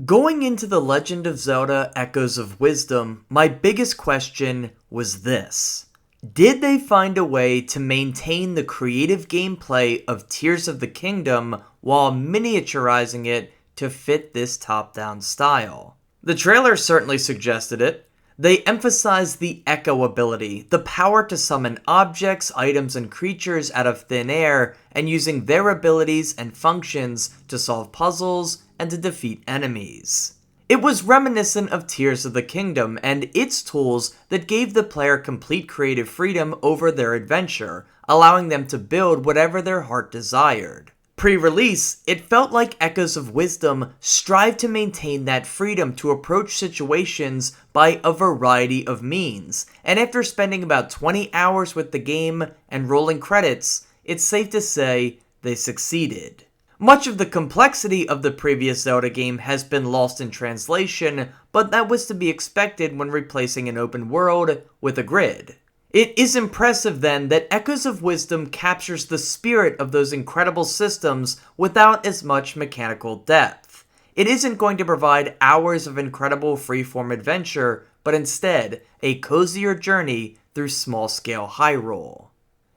Going into The Legend of Zelda Echoes of Wisdom, my biggest question was this. Did they find a way to maintain the creative gameplay of Tears of the Kingdom while miniaturizing it to fit this top-down style? The trailer certainly suggested it. They emphasized the Echo ability, the power to summon objects, items, and creatures out of thin air, and using their abilities and functions to solve puzzles and to defeat enemies. It was reminiscent of Tears of the Kingdom and its tools that gave the player complete creative freedom over their adventure, allowing them to build whatever their heart desired. Pre-release, it felt like Echoes of Wisdom strived to maintain that freedom to approach situations by a variety of means, and after spending about 20 hours with the game and rolling credits, it's safe to say they succeeded. Much of the complexity of the previous Zelda game has been lost in translation, but that was to be expected when replacing an open world with a grid. It is impressive then that Echoes of Wisdom captures the spirit of those incredible systems without as much mechanical depth. It isn't going to provide hours of incredible freeform adventure, but instead a cozier journey through small-scale Hyrule.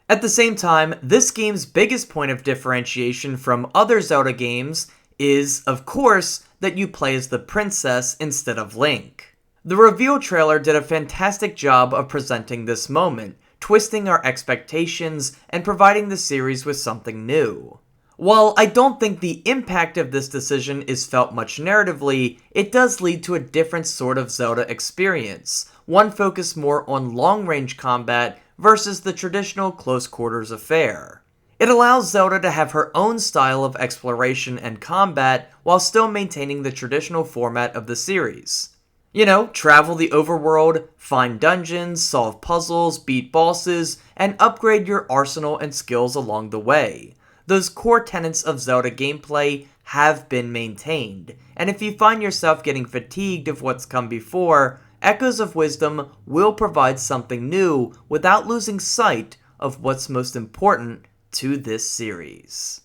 At the same time, this game's biggest point of differentiation from other Zelda games is, of course, that you play as the princess instead of Link. The reveal trailer did a fantastic job of presenting this moment, twisting our expectations and providing the series with something new. While I don't think the impact of this decision is felt much narratively, it does lead to a different sort of Zelda experience, one focused more on long-range combat versus the traditional close-quarters affair. It allows Zelda to have her own style of exploration and combat while still maintaining the traditional format of the series. You know, travel the overworld, find dungeons, solve puzzles, beat bosses, and upgrade your arsenal and skills along the way. Those core tenets of Zelda gameplay have been maintained, and if you find yourself getting fatigued of what's come before, Echoes of Wisdom will provide something new without losing sight of what's most important to this series.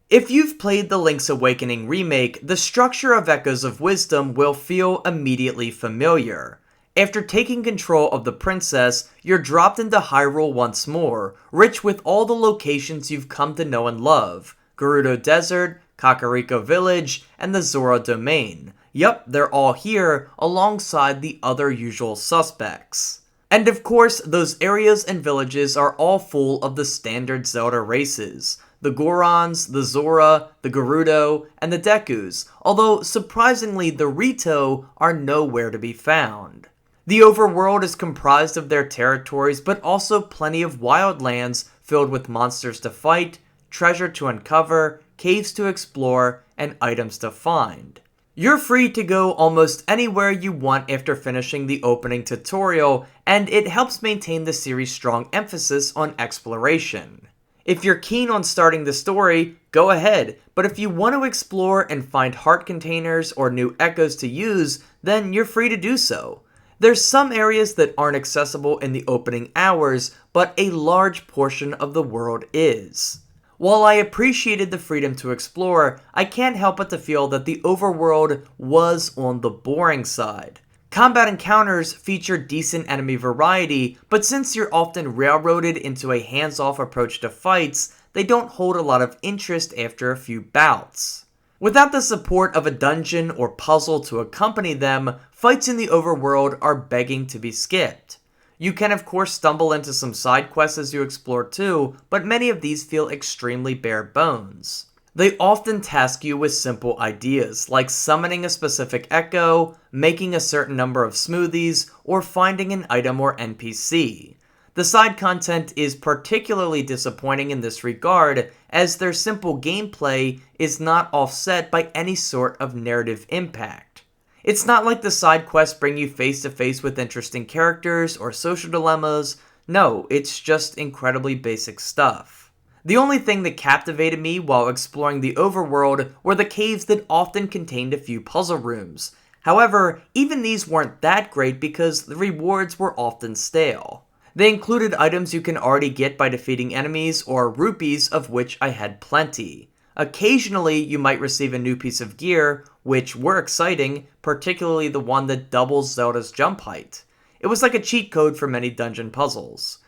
If you've played the Link's Awakening remake, the structure of Echoes of Wisdom will feel immediately familiar. After taking control of the princess, you're dropped into Hyrule once more, rich with all the locations you've come to know and love: Gerudo Desert, Kakariko Village, and the Zora Domain. Yup, they're all here, alongside the other usual suspects. And of course, those areas and villages are all full of the standard Zelda races: the Gorons, the Zora, the Gerudo, and the Dekus, although surprisingly the Rito are nowhere to be found. The overworld is comprised of their territories, but also plenty of wildlands filled with monsters to fight, treasure to uncover, caves to explore, and items to find. You're free to go almost anywhere you want after finishing the opening tutorial, and it helps maintain the series' strong emphasis on exploration. If you're keen on starting the story, go ahead, but if you want to explore and find heart containers or new echoes to use, then you're free to do so. There's some areas that aren't accessible in the opening hours, but a large portion of the world is. While I appreciated the freedom to explore, I can't help but to feel that the overworld was on the boring side. Combat encounters feature decent enemy variety, but since you're often railroaded into a hands-off approach to fights, they don't hold a lot of interest after a few bouts. Without the support of a dungeon or puzzle to accompany them, fights in the overworld are begging to be skipped. You can of course stumble into some side quests as you explore too, but many of these feel extremely bare bones. They often task you with simple ideas, like summoning a specific echo, making a certain number of smoothies, or finding an item or NPC. The side content is particularly disappointing in this regard, as their simple gameplay is not offset by any sort of narrative impact. It's not like the side quests bring you face to face with interesting characters or social dilemmas. No, it's just incredibly basic stuff. The only thing that captivated me while exploring the overworld were the caves that often contained a few puzzle rooms. However, even these weren't that great because the rewards were often stale. They included items you can already get by defeating enemies or rupees, of which I had plenty. Occasionally, you might receive a new piece of gear, which were exciting, particularly the one that doubles Zelda's jump height. It was like a cheat code for many dungeon puzzles.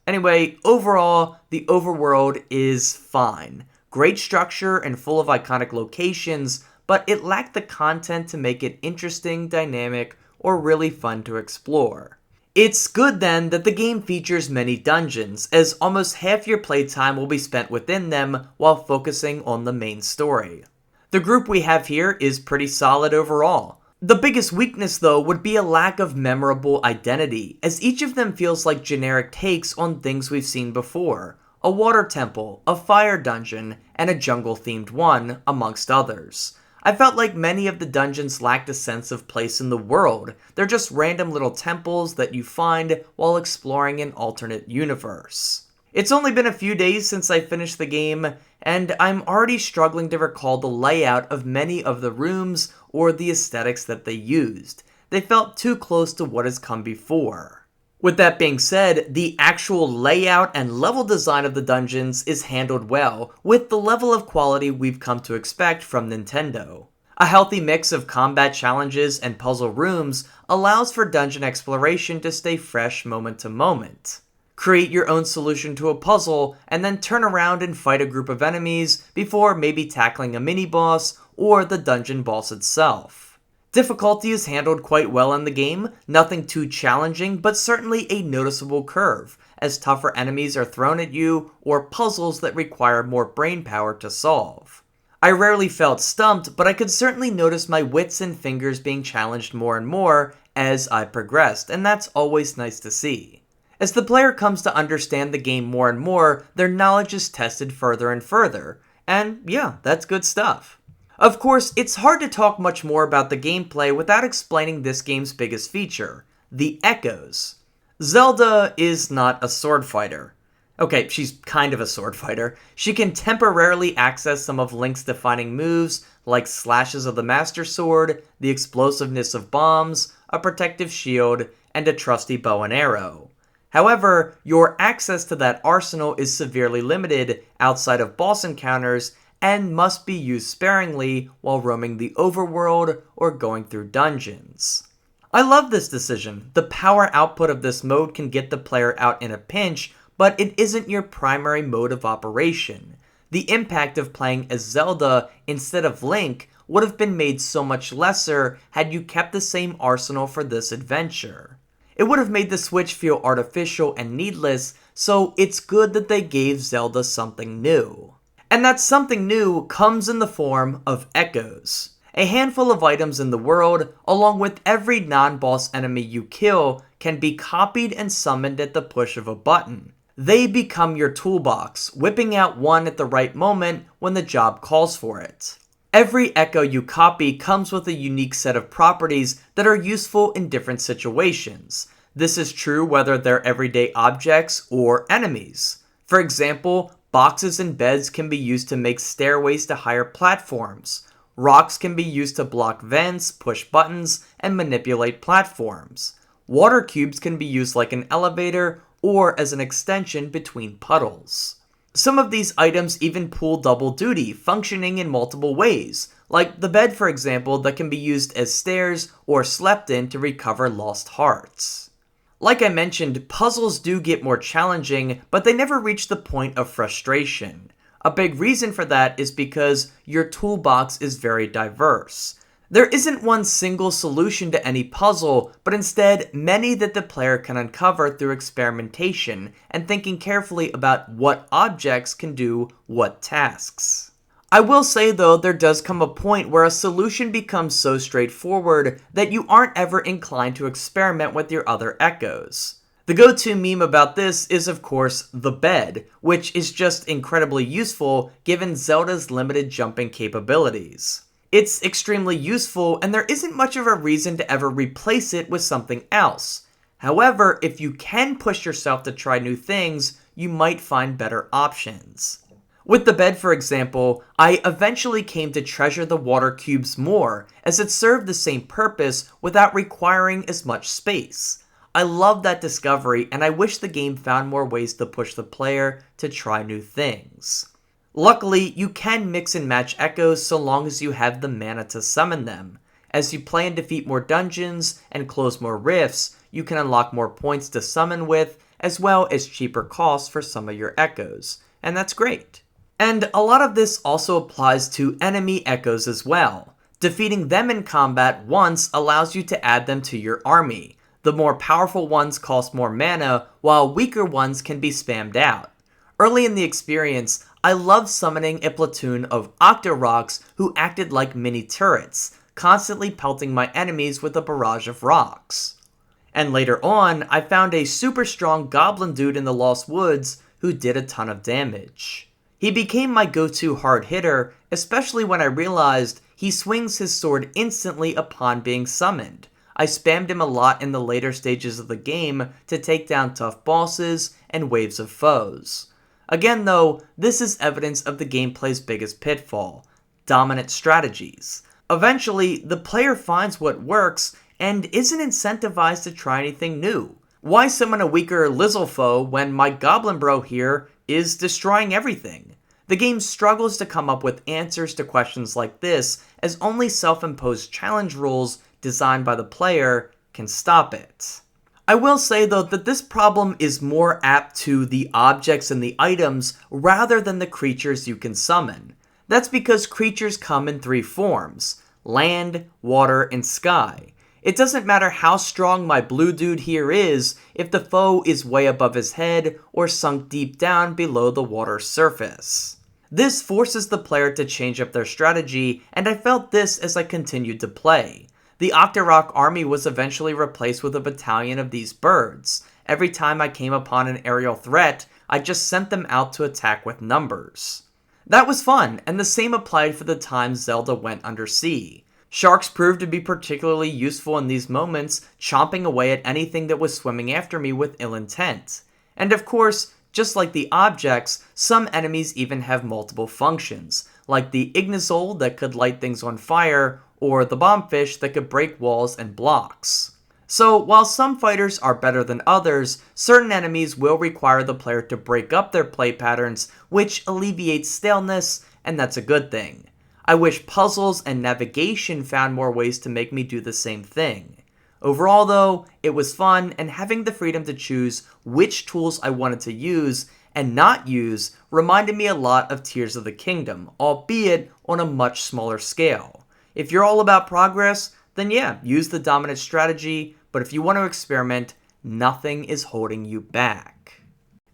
Anyway, overall, the overworld is fine. Great structure and full of iconic locations, but it lacked the content to make it interesting, dynamic, or really fun to explore. It's good then that the game features many dungeons, as almost half your playtime will be spent within them while focusing on the main story. The group we have here is pretty solid overall. The biggest weakness though would be a lack of memorable identity, as each of them feels like generic takes on things we've seen before. A water temple, a fire dungeon, and a jungle-themed one, amongst others. I felt like many of the dungeons lacked a sense of place in the world. They're just random little temples that you find while exploring an alternate universe. It's only been a few days since I finished the game, and I'm already struggling to recall the layout of many of the rooms or the aesthetics that they used. They felt too close to what has come before. With that being said, the actual layout and level design of the dungeons is handled well, with the level of quality we've come to expect from Nintendo. A healthy mix of combat challenges and puzzle rooms allows for dungeon exploration to stay fresh moment to moment. Create your own solution to a puzzle, and then turn around and fight a group of enemies before maybe tackling a mini-boss or the dungeon boss itself. Difficulty is handled quite well in the game, nothing too challenging, but certainly a noticeable curve, as tougher enemies are thrown at you or puzzles that require more brain power to solve. I rarely felt stumped, but I could certainly notice my wits and fingers being challenged more and more as I progressed, and that's always nice to see. As the player comes to understand the game more and more, their knowledge is tested further and further, and yeah, that's good stuff. Of course, it's hard to talk much more about the gameplay without explaining this game's biggest feature, the echoes. Zelda is not a sword fighter. Okay, she's kind of a sword fighter. She can temporarily access some of Link's defining moves, like slashes of the Master Sword, the explosiveness of bombs, a protective shield, and a trusty bow and arrow. However, your access to that arsenal is severely limited outside of boss encounters and must be used sparingly while roaming the overworld or going through dungeons. I love this decision. The power output of this mode can get the player out in a pinch, but it isn't your primary mode of operation. The impact of playing as Zelda instead of Link would have been made so much lesser had you kept the same arsenal for this adventure. It would have made the switch feel artificial and needless, so it's good that they gave Zelda something new. And that something new comes in the form of echoes. A handful of items in the world, along with every non-boss enemy you kill, can be copied and summoned at the push of a button. They become your toolbox, whipping out one at the right moment when the job calls for it. Every echo you copy comes with a unique set of properties that are useful in different situations. This is true whether they're everyday objects or enemies. For example, boxes and beds can be used to make stairways to higher platforms. Rocks can be used to block vents, push buttons, and manipulate platforms. Water cubes can be used like an elevator or as an extension between puddles. Some of these items even pull double duty, functioning in multiple ways, like the bed for example that can be used as stairs or slept in to recover lost hearts. Like I mentioned, puzzles do get more challenging, but they never reach the point of frustration. A big reason for that is because your toolbox is very diverse. There isn't one single solution to any puzzle, but instead many that the player can uncover through experimentation and thinking carefully about what objects can do what tasks. I will say though, there does come a point where a solution becomes so straightforward that you aren't ever inclined to experiment with your other echoes. The go-to meme about this is of course the bed, which is just incredibly useful given Zelda's limited jumping capabilities. It's extremely useful and there isn't much of a reason to ever replace it with something else. However, if you can push yourself to try new things, you might find better options. With the bed, for example, I eventually came to treasure the water cubes more, as it served the same purpose without requiring as much space. I love that discovery, and I wish the game found more ways to push the player to try new things. Luckily, you can mix and match echoes so long as you have the mana to summon them. As you play and defeat more dungeons and close more rifts, you can unlock more points to summon with, as well as cheaper costs for some of your echoes, and that's great. And a lot of this also applies to enemy echoes as well. Defeating them in combat once allows you to add them to your army. The more powerful ones cost more mana, while weaker ones can be spammed out. Early in the experience, I loved summoning a platoon of Octoroks who acted like mini turrets, constantly pelting my enemies with a barrage of rocks. And later on, I found a super strong goblin dude in the Lost Woods who did a ton of damage. He became my go-to hard hitter, especially when I realized he swings his sword instantly upon being summoned. I spammed him a lot in the later stages of the game to take down tough bosses and waves of foes. Again though, this is evidence of the gameplay's biggest pitfall: dominant strategies. Eventually, the player finds what works and isn't incentivized to try anything new. Why summon a weaker Lizzle foe when my goblin bro here is destroying everything? The game struggles to come up with answers to questions like this, as only self-imposed challenge rules designed by the player can stop it. I will say though that this problem is more apt to the objects and the items rather than the creatures you can summon. That's because creatures come in three forms: land, water, and sky. It doesn't matter how strong my blue dude here is if the foe is way above his head or sunk deep down below the water's surface. This forces the player to change up their strategy, and I felt this as I continued to play. The Octorok army was eventually replaced with a battalion of these birds. Every time I came upon an aerial threat, I just sent them out to attack with numbers. That was fun, and the same applied for the time Zelda went undersea. Sharks proved to be particularly useful in these moments, chomping away at anything that was swimming after me with ill intent. And of course, just like the objects, some enemies even have multiple functions, like the Ignazole that could light things on fire, or the Bombfish that could break walls and blocks. So while some fighters are better than others, certain enemies will require the player to break up their play patterns, which alleviates staleness, and that's a good thing. I wish puzzles and navigation found more ways to make me do the same thing. Overall though, it was fun, and having the freedom to choose which tools I wanted to use and not use reminded me a lot of Tears of the Kingdom, albeit on a much smaller scale. If you're all about progress, then yeah, use the dominant strategy, but if you want to experiment, nothing is holding you back.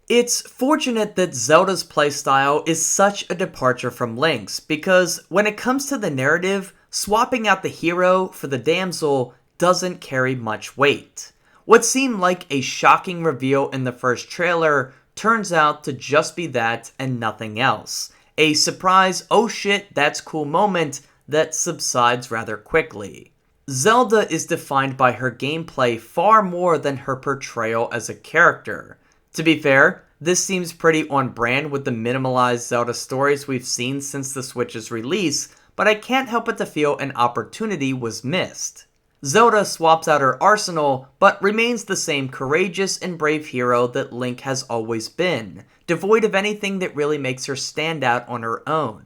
It's fortunate that Zelda's playstyle is such a departure from Link's, because when it comes to the narrative, swapping out the hero for the damsel doesn't carry much weight. What seemed like a shocking reveal in the first trailer turns out to just be that and nothing else. A surprise, oh shit, that's cool moment that subsides rather quickly. Zelda is defined by her gameplay far more than her portrayal as a character. To be fair, this seems pretty on brand with the minimalized Zelda stories we've seen since the Switch's release, but I can't help but to feel an opportunity was missed. Zelda swaps out her arsenal, but remains the same courageous and brave hero that Link has always been, devoid of anything that really makes her stand out on her own.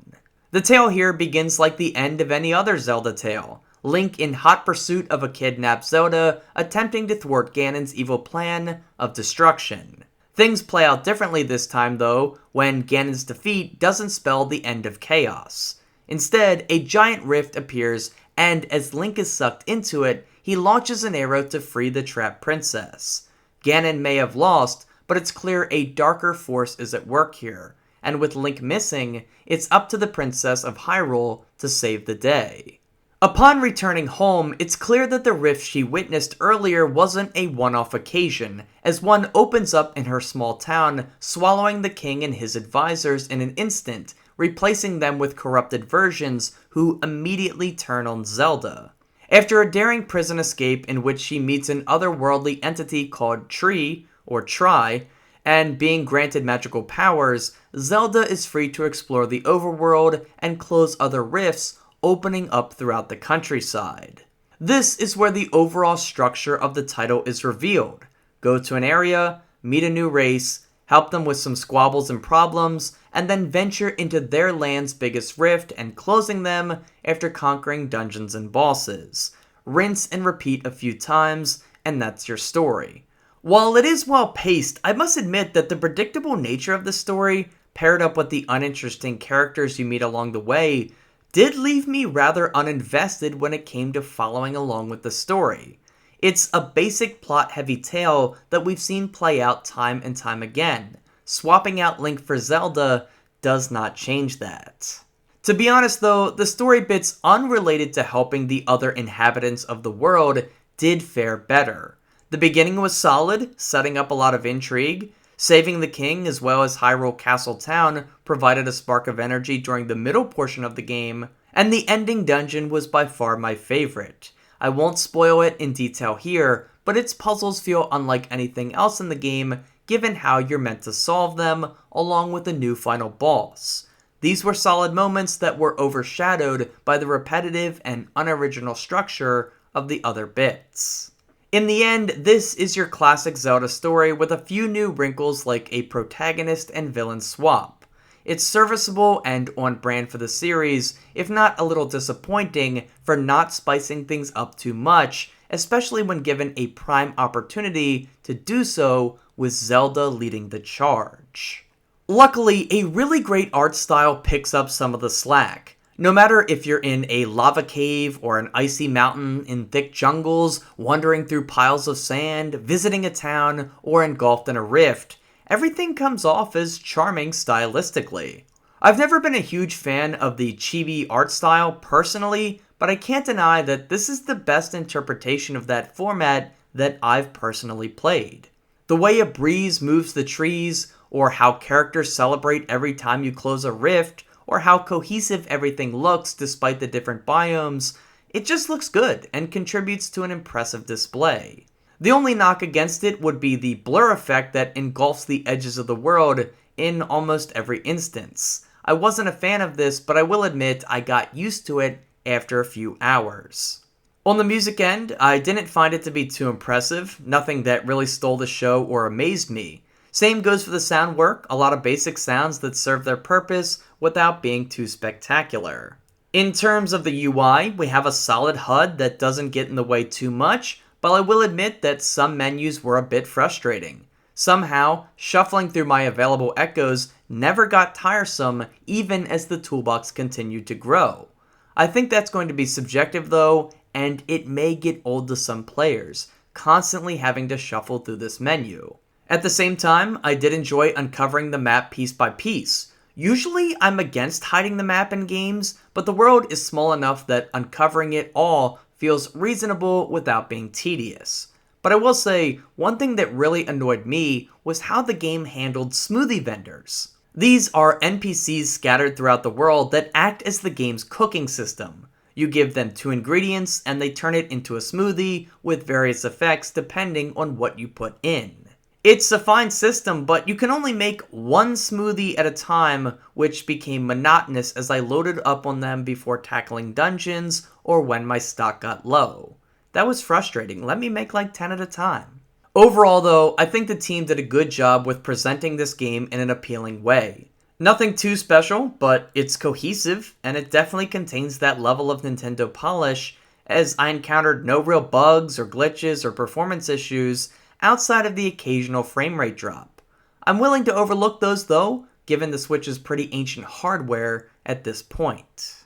The tale here begins like the end of any other Zelda tale. Link in hot pursuit of a kidnapped Zelda, attempting to thwart Ganon's evil plan of destruction. Things play out differently this time though, when Ganon's defeat doesn't spell the end of chaos. Instead, a giant rift appears, and as Link is sucked into it, he launches an arrow to free the trapped princess. Ganon may have lost, but it's clear a darker force is at work here, and with Link missing, it's up to the Princess of Hyrule to save the day. Upon returning home, it's clear that the rift she witnessed earlier wasn't a one-off occasion, as one opens up in her small town, swallowing the king and his advisors in an instant, replacing them with corrupted versions who immediately turn on Zelda. After a daring prison escape in which she meets an otherworldly entity called Tree, or Tri, and being granted magical powers, Zelda is free to explore the overworld and close other rifts, opening up throughout the countryside. This is where the overall structure of the title is revealed. Go to an area, meet a new race, help them with some squabbles and problems, and then venture into their land's biggest rift and closing them after conquering dungeons and bosses. Rinse and repeat a few times, and that's your story. While it is well paced, I must admit that the predictable nature of the story, paired up with the uninteresting characters you meet along the way, did leave me rather uninvested when it came to following along with the story. It's a basic plot-heavy tale that we've seen play out time and time again. Swapping out Link for Zelda does not change that. To be honest though, the story bits unrelated to helping the other inhabitants of the world did fare better. The beginning was solid, setting up a lot of intrigue. Saving the king as well as Hyrule Castle Town provided a spark of energy during the middle portion of the game, and the ending dungeon was by far my favorite. I won't spoil it in detail here, but its puzzles feel unlike anything else in the game given how you're meant to solve them, along with the new final boss. These were solid moments that were overshadowed by the repetitive and unoriginal structure of the other bits. In the end, this is your classic Zelda story with a few new wrinkles like a protagonist and villain swap. It's serviceable and on brand for the series, if not a little disappointing for not spicing things up too much, especially when given a prime opportunity to do so with Zelda leading the charge. Luckily, a really great art style picks up some of the slack. No matter if you're in a lava cave or an icy mountain, in thick jungles, wandering through piles of sand, visiting a town, or engulfed in a rift, everything comes off as charming stylistically. I've never been a huge fan of the chibi art style personally, but I can't deny that this is the best interpretation of that format that I've personally played. The way a breeze moves the trees, or how characters celebrate every time you close a rift, or how cohesive everything looks despite the different biomes, it just looks good and contributes to an impressive display. The only knock against it would be the blur effect that engulfs the edges of the world in almost every instance. I wasn't a fan of this, but I will admit I got used to it after a few hours. On the music end, I didn't find it to be too impressive, nothing that really stole the show or amazed me. Same goes for the sound work, a lot of basic sounds that serve their purpose without being too spectacular. In terms of the UI, we have a solid HUD that doesn't get in the way too much, but I will admit that some menus were a bit frustrating. Somehow, shuffling through my available echoes never got tiresome even as the toolbox continued to grow. I think that's going to be subjective though, and it may get old to some players, constantly having to shuffle through this menu. At the same time, I did enjoy uncovering the map piece by piece. Usually, I'm against hiding the map in games, but the world is small enough that uncovering it all feels reasonable without being tedious. But I will say, one thing that really annoyed me was how the game handled smoothie vendors. These are NPCs scattered throughout the world that act as the game's cooking system. You give them 2 ingredients and they turn it into a smoothie with various effects depending on what you put in. It's a fine system, but you can only make 1 smoothie at a time, which became monotonous as I loaded up on them before tackling dungeons or when my stock got low. That was frustrating. Let me make like 10 at a time. Overall though, I think the team did a good job with presenting this game in an appealing way. Nothing too special, but it's cohesive, and it definitely contains that level of Nintendo polish, as I encountered no real bugs or glitches or performance issues outside of the occasional frame rate drop. I'm willing to overlook those though, given the Switch's pretty ancient hardware at this point.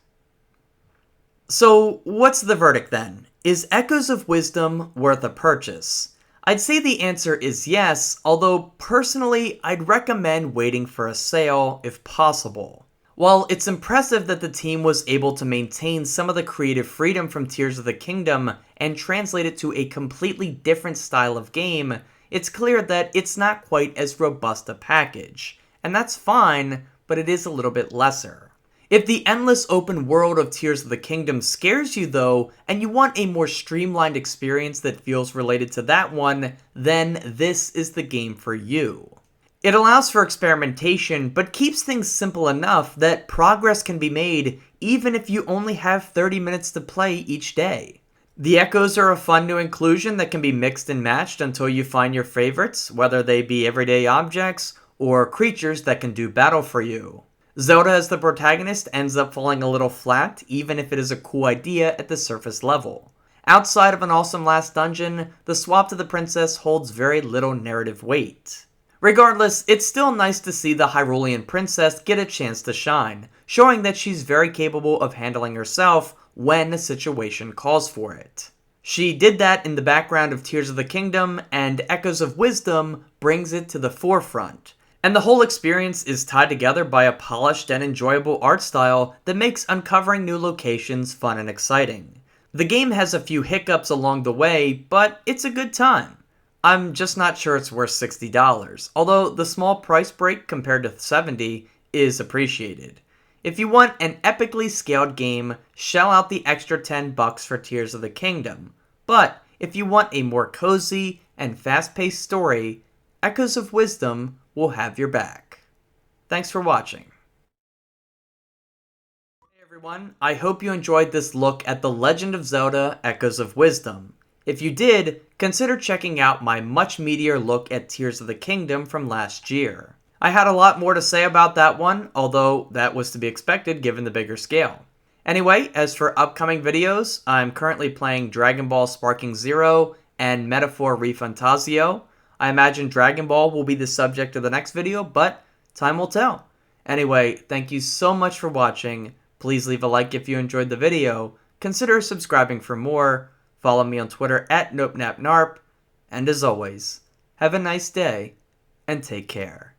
So what's the verdict then? Is Echoes of Wisdom worth a purchase? I'd say the answer is yes, although personally I'd recommend waiting for a sale if possible. While it's impressive that the team was able to maintain some of the creative freedom from Tears of the Kingdom and translate it to a completely different style of game, it's clear that it's not quite as robust a package. And that's fine, but it is a little bit lesser. If the endless open world of Tears of the Kingdom scares you though, and you want a more streamlined experience that feels related to that one, then this is the game for you. It allows for experimentation, but keeps things simple enough that progress can be made even if you only have 30 minutes to play each day. The echoes are a fun new inclusion that can be mixed and matched until you find your favorites, whether they be everyday objects or creatures that can do battle for you. Zelda as the protagonist ends up falling a little flat, even if it is a cool idea at the surface level. Outside of an awesome last dungeon, the swap to the princess holds very little narrative weight. Regardless, it's still nice to see the Hyrulean princess get a chance to shine, showing that she's very capable of handling herself when a situation calls for it. She did that in the background of Tears of the Kingdom, and Echoes of Wisdom brings it to the forefront. And the whole experience is tied together by a polished and enjoyable art style that makes uncovering new locations fun and exciting. The game has a few hiccups along the way, but it's a good time. I'm just not sure it's worth $60, although the small price break compared to $70 is appreciated. If you want an epically scaled game, shell out the extra $10 for Tears of the Kingdom. But if you want a more cozy and fast-paced story, Echoes of Wisdom will have your back. Thanks for watching. Hey everyone, I hope you enjoyed this look at The Legend of Zelda: Echoes of Wisdom. If you did, consider checking out my much meatier look at Tears of the Kingdom from last year. I had a lot more to say about that one, although that was to be expected given the bigger scale. Anyway, as for upcoming videos, I'm currently playing Dragon Ball Sparking Zero and Metaphor ReFantazio. I imagine Dragon Ball will be the subject of the next video, but time will tell. Anyway, thank you so much for watching. Please leave a like if you enjoyed the video. Consider subscribing for more. Follow me on Twitter at NopNapNarp. And as always, have a nice day and take care.